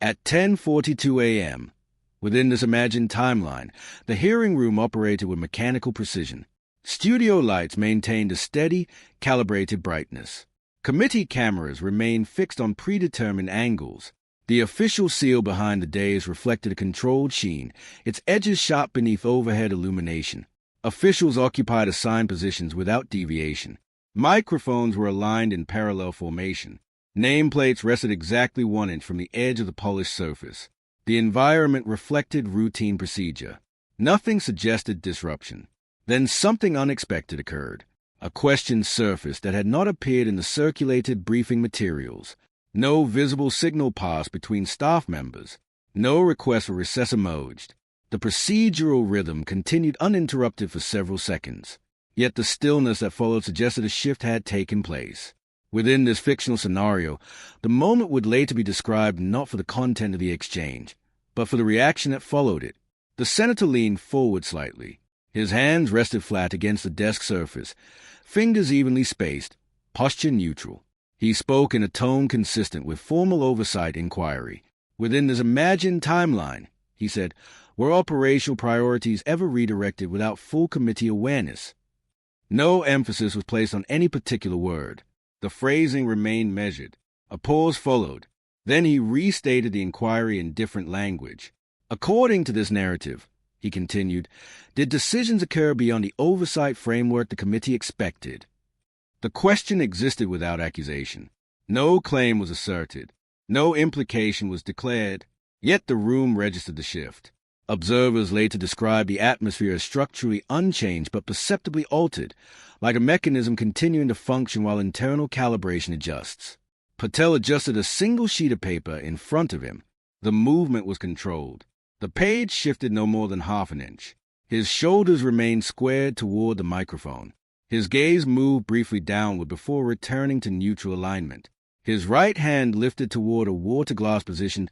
At 10:42 a.m., within this imagined timeline, the hearing room operated with mechanical precision. Studio lights maintained a steady, calibrated brightness. Committee cameras remained fixed on predetermined angles. The official seal behind the dais reflected a controlled sheen, its edges sharp beneath overhead illumination. Officials occupied assigned positions without deviation. Microphones were aligned in parallel formation. Nameplates rested exactly 1 inch from the edge of the polished surface. The environment reflected routine procedure. Nothing suggested disruption. Then something unexpected occurred. A question surfaced that had not appeared in the circulated briefing materials. No visible signal passed between staff members. No request for recess emerged. The procedural rhythm continued uninterrupted for several seconds. Yet the stillness that followed suggested a shift had taken place. Within this fictional scenario, the moment would later be described not for the content of the exchange, but for the reaction that followed it. The senator leaned forward slightly. His hands rested flat against the desk surface, fingers evenly spaced, posture neutral. He spoke in a tone consistent with formal oversight inquiry. Within this imagined timeline, he said, were operational priorities ever redirected without full committee awareness? No emphasis was placed on any particular word. The phrasing remained measured. A pause followed. Then he restated the inquiry in different language. According to this narrative, he continued, did decisions occur beyond the oversight framework the committee expected? The question existed without accusation. No claim was asserted. No implication was declared. Yet the room registered the shift. Observers later described the atmosphere as structurally unchanged but perceptibly altered, like a mechanism continuing to function while internal calibration adjusts. Patel adjusted a single sheet of paper in front of him. The movement was controlled. The page shifted no more than half an inch. His shoulders remained squared toward the microphone. His gaze moved briefly downward before returning to neutral alignment. His right hand lifted toward a water-glass position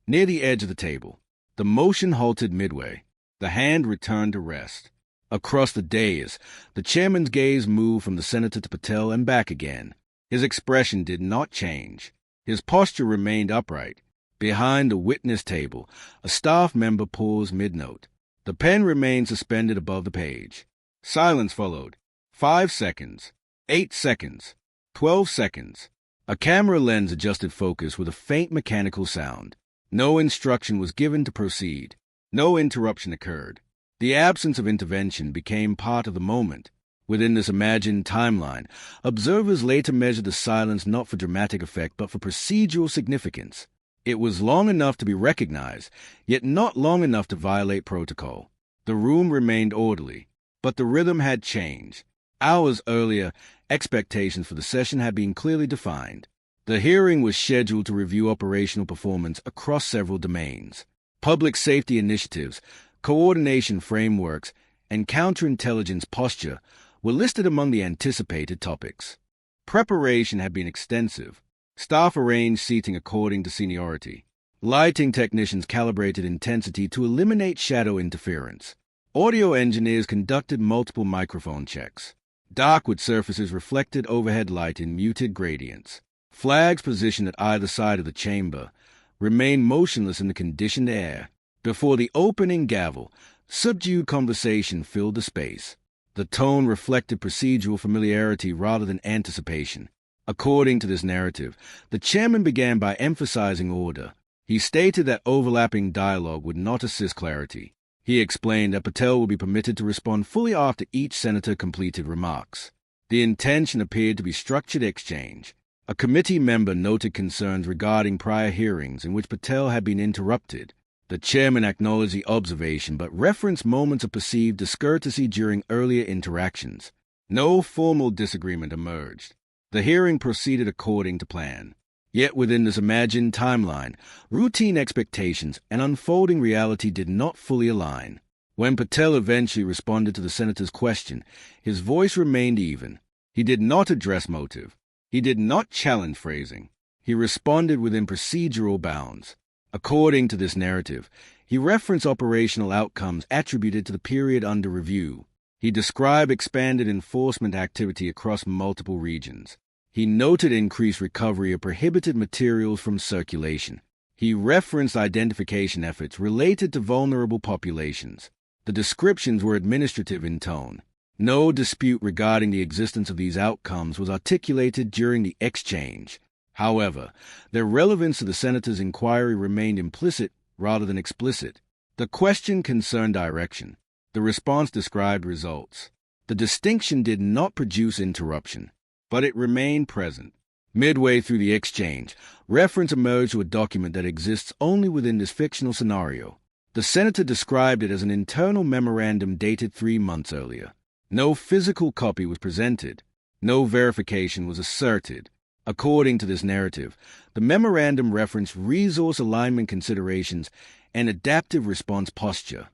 near the edge of the table. The motion halted midway. The hand returned to rest. Across the dais, the chairman's gaze moved from the senator to Patel and back again. His expression did not change. His posture remained upright. Behind the witness table, a staff member paused mid-note. The pen remained suspended above the page. Silence followed. 5 seconds. 8 seconds. 12 seconds. A camera lens adjusted focus with a faint mechanical sound. No instruction was given to proceed. No interruption occurred. The absence of intervention became part of the moment. Within this imagined timeline, observers later measured the silence not for dramatic effect but for procedural significance. It was long enough to be recognized, yet not long enough to violate protocol. The room remained orderly, but the rhythm had changed. Hours earlier, expectations for the session had been clearly defined. The hearing was scheduled to review operational performance across several domains. Public safety initiatives, coordination frameworks, and counterintelligence posture were listed among the anticipated topics. Preparation had been extensive. Staff arranged seating according to seniority. Lighting technicians calibrated intensity to eliminate shadow interference. Audio engineers conducted multiple microphone checks. Darkwood surfaces reflected overhead light in muted gradients. Flags positioned at either side of the chamber remained motionless in the conditioned air. Before the opening gavel, subdued conversation filled the space. The tone reflected procedural familiarity rather than anticipation. According to this narrative, the chairman began by emphasizing order. He stated that overlapping dialogue would not assist clarity. He explained that Patel would be permitted to respond fully after each senator completed remarks. The intention appeared to be structured exchange. A committee member noted concerns regarding prior hearings in which Patel had been interrupted. The chairman acknowledged the observation but referenced moments of perceived discourtesy during earlier interactions. No formal disagreement emerged. The hearing proceeded according to plan. Yet within this imagined timeline, routine expectations and unfolding reality did not fully align. When Patel eventually responded to the senator's question, his voice remained even. He did not address motive. He did not challenge phrasing. He responded within procedural bounds. According to this narrative, he referenced operational outcomes attributed to the period under review. He described expanded enforcement activity across multiple regions. He noted increased recovery of prohibited materials from circulation. He referenced identification efforts related to vulnerable populations. The descriptions were administrative in tone. No dispute regarding the existence of these outcomes was articulated during the exchange. However, their relevance to the senator's inquiry remained implicit rather than explicit. The question concerned direction. The response described results. The distinction did not produce interruption, but it remained present. Midway through the exchange, reference emerged to a document that exists only within this fictional scenario. The senator described it as an internal memorandum dated 3 months earlier. No physical copy was presented. No verification was asserted. According to this narrative, the memorandum referenced resource alignment considerations and adaptive response posture.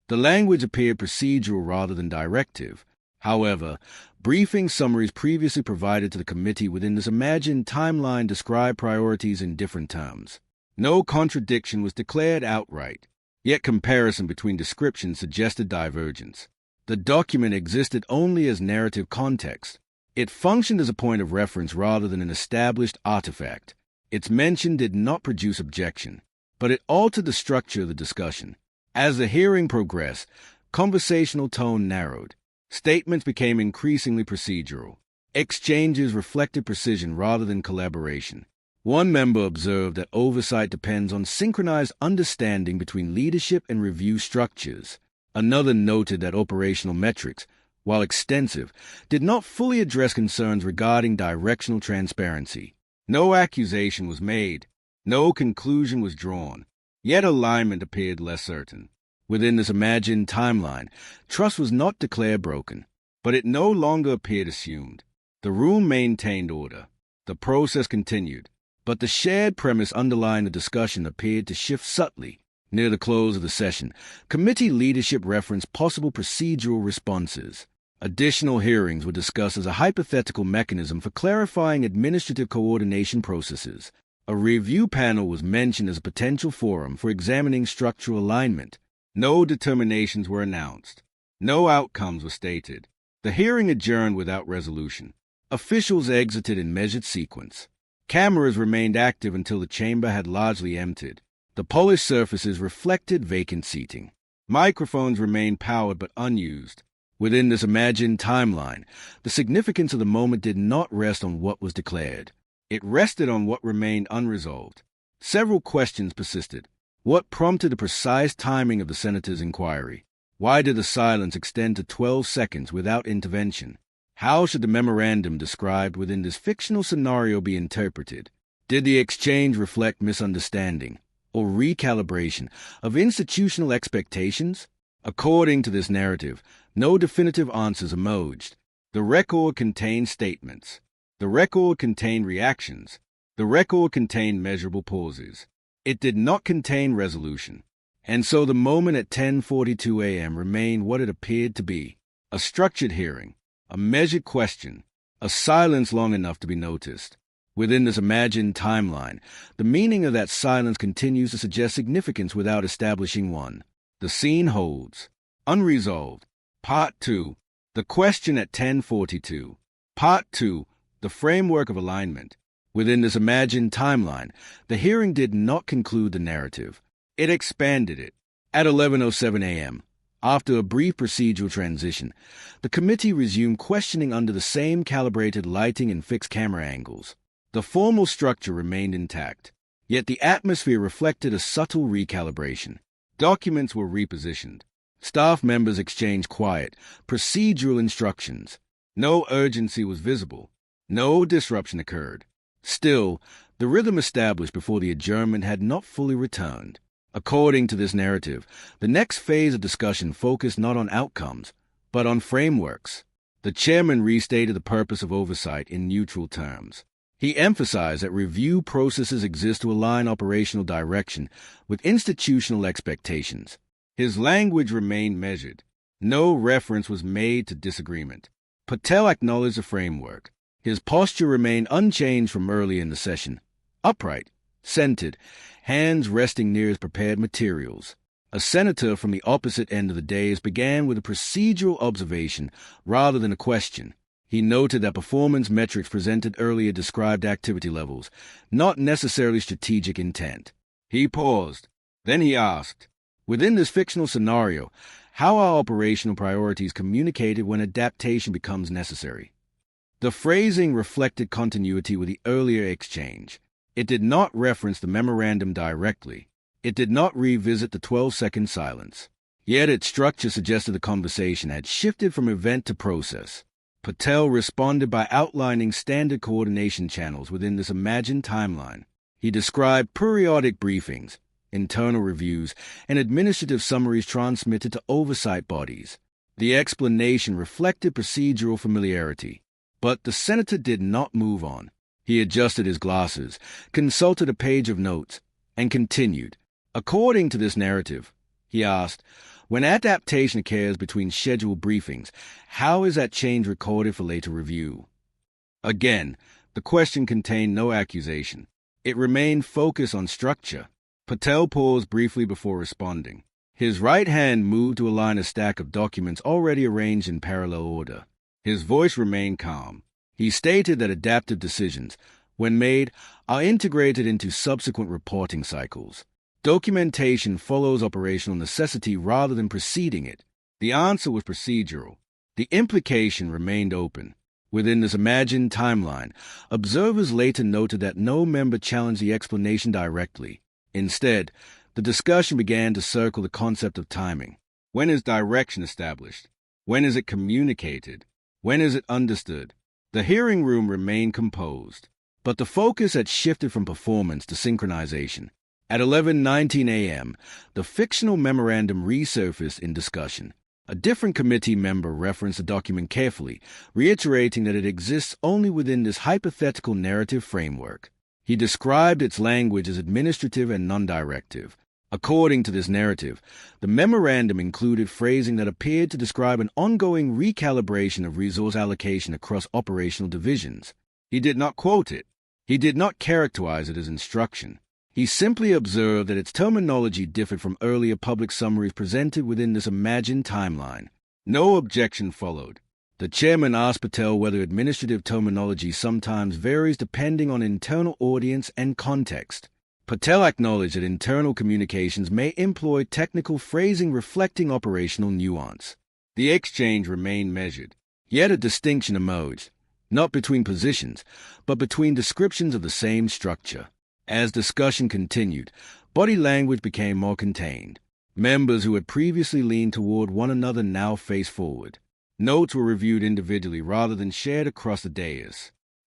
The language appeared procedural rather than directive. However, briefing summaries previously provided to the committee within this imagined timeline described priorities in different terms. No contradiction was declared outright, yet comparison between descriptions suggested divergence. The document existed only as narrative context. It functioned as a point of reference rather than an established artifact. Its mention did not produce objection, but it altered the structure of the discussion. As the hearing progressed, conversational tone narrowed. Statements became increasingly procedural. Exchanges reflected precision rather than collaboration. One member observed that oversight depends on synchronized understanding between leadership and review structures. Another noted that operational metrics, while extensive, did not fully address concerns regarding directional transparency. No accusation was made. No conclusion was drawn. Yet alignment appeared less certain. Within this imagined timeline, trust was not declared broken, but it no longer appeared assumed. The room maintained order. The process continued, but the shared premise underlying the discussion appeared to shift subtly. Near the close of the session, committee leadership referenced possible procedural responses. Additional hearings were discussed as a hypothetical mechanism for clarifying administrative coordination processes. A review panel was mentioned as a potential forum for examining structural alignment. No determinations were announced. No outcomes were stated. The hearing adjourned without resolution. Officials exited in measured sequence. Cameras remained active until the chamber had largely emptied. The polished surfaces reflected vacant seating. Microphones remained powered but unused. Within this imagined timeline, the significance of the moment did not rest on what was declared. It rested on what remained unresolved. Several questions persisted. What prompted the precise timing of the senator's inquiry? Why did the silence extend to 12 seconds without intervention? How should the memorandum described within this fictional scenario be interpreted? Did the exchange reflect misunderstanding or recalibration of institutional expectations? According to this narrative, no definitive answers emerged. The record contained statements. The record contained reactions. The record contained measurable pauses. It did not contain resolution. And so the moment at 10:42 a.m. remained what it appeared to be: a structured hearing, a measured question, a silence long enough to be noticed. Within this imagined timeline, the meaning of that silence continues to suggest significance without establishing one. The scene holds. Unresolved. Part 2. The question at 10:42. Part 2. The framework of alignment. Within this imagined timeline, the hearing did not conclude the narrative. It expanded it. At 11:07 a.m., after a brief procedural transition, the committee resumed questioning under the same calibrated lighting and fixed camera angles. The formal structure remained intact, yet the atmosphere reflected a subtle recalibration. Documents were repositioned. Staff members exchanged quiet, procedural instructions. No urgency was visible. No disruption occurred. Still, the rhythm established before the adjournment had not fully returned. According to this narrative, the next phase of discussion focused not on outcomes, but on frameworks. The chairman restated the purpose of oversight in neutral terms. He emphasized that review processes exist to align operational direction with institutional expectations. His language remained measured. No reference was made to disagreement. Patel acknowledged the framework. His posture remained unchanged from earlier in the session, upright, centered, hands resting near his prepared materials. A senator from the opposite end of the dais began with a procedural observation rather than a question. He noted that performance metrics presented earlier described activity levels, not necessarily strategic intent. He paused. Then he asked, within this fictional scenario, how are operational priorities communicated when adaptation becomes necessary? The phrasing reflected continuity with the earlier exchange. It did not reference the memorandum directly. It did not revisit the 12-second silence. Yet its structure suggested the conversation had shifted from event to process. Patel responded by outlining standard coordination channels within this imagined timeline. He described periodic briefings, internal reviews, and administrative summaries transmitted to oversight bodies. The explanation reflected procedural familiarity. But the senator did not move on. He adjusted his glasses, consulted a page of notes, and continued. According to this narrative, he asked, when adaptation occurs between scheduled briefings, how is that change recorded for later review? Again, the question contained no accusation. It remained focused on structure. Patel paused briefly before responding. His right hand moved to align a stack of documents already arranged in parallel order. His voice remained calm. He stated that adaptive decisions, when made, are integrated into subsequent reporting cycles. Documentation follows operational necessity rather than preceding it. The answer was procedural. The implication remained open. Within this imagined timeline, observers later noted that no member challenged the explanation directly. Instead, the discussion began to circle the concept of timing. When is direction established? When is it communicated? When is it understood? The hearing room remained composed, but the focus had shifted from performance to synchronization. At 11:19 a.m., the fictional memorandum resurfaced in discussion. A different committee member referenced the document carefully, reiterating that it exists only within this hypothetical narrative framework. He described its language as administrative and non-directive. According to this narrative, the memorandum included phrasing that appeared to describe an ongoing recalibration of resource allocation across operational divisions. He did not quote it. He did not characterize it as instruction. He simply observed that its terminology differed from earlier public summaries presented within this imagined timeline. No objection followed. The chairman asked Patel whether administrative terminology sometimes varies depending on internal audience and context. Patel acknowledged that internal communications may employ technical phrasing reflecting operational nuance. The exchange remained measured, yet a distinction emerged, not between positions, but between descriptions of the same structure. As discussion continued, body language became more contained. Members who had previously leaned toward one another now faced forward. Notes were reviewed individually rather than shared across the dais.